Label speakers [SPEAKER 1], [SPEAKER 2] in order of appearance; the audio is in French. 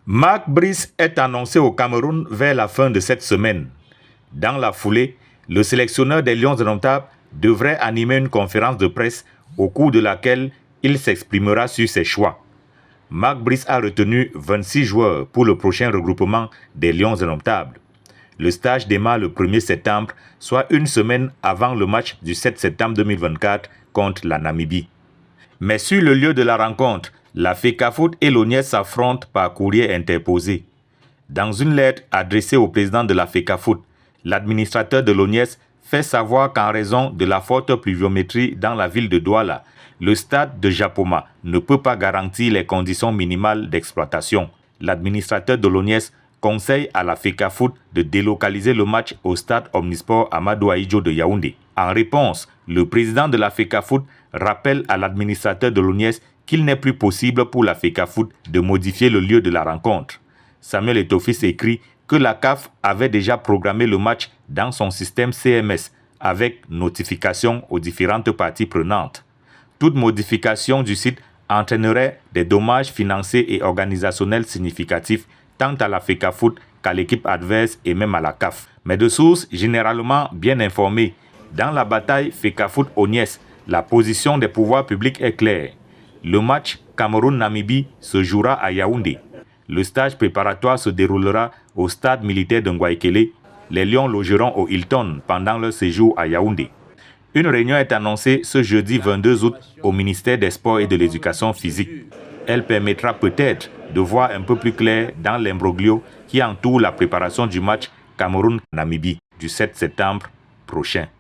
[SPEAKER 1] Mark Brice est annoncé au Cameroun vers la fin de cette semaine. Dans la foulée, le sélectionneur des Lions indomptables devrait animer une conférence de presse au cours de laquelle il s'exprimera sur ses choix. Mark Brice a retenu 26 joueurs pour le prochain regroupement des Lions indomptables. Le stage démarre le 1er septembre, soit une semaine avant le match du 7 septembre 2024 contre la Namibie. Mais sur le lieu de la rencontre, la FECAFOOT et l'ONIES s'affrontent par courrier interposé. Dans une lettre adressée au président de la FECAFOOT, l'administrateur de l'ONIES fait savoir qu'en raison de la forte pluviométrie dans la ville de Douala, le stade de Japoma ne peut pas garantir les conditions minimales d'exploitation. L'administrateur de l'ONIES conseille à la FECAFOOT de délocaliser le match au stade Omnisport Amadou Ahidjo de Yaoundé. En réponse, le président de la FECAFOOT rappelle à l'administrateur de l'ONIES qu'il n'est plus possible pour la FECAFOOT de modifier le lieu de la rencontre. Samuel Eto'o-Fils écrit que la CAF avait déjà programmé le match dans son système CMS avec notification aux différentes parties prenantes. Toute modification du site entraînerait des dommages financiers et organisationnels significatifs tant à la FECAFOOT qu'à l'équipe adverse et même à la CAF. Mais de sources généralement bien informées, dans la bataille FECAFOOT-ONIES, la position des pouvoirs publics est claire. Le match Cameroun-Namibie se jouera à Yaoundé. Le stage préparatoire se déroulera au stade militaire de Ngouaikele. Les Lions logeront au Hilton pendant leur séjour à Yaoundé. Une réunion est annoncée ce jeudi 22 août au ministère des Sports et de l'Éducation physique. Elle permettra peut-être de voir un peu plus clair dans l'imbroglio qui entoure la préparation du match Cameroun-Namibie du 7 septembre prochain.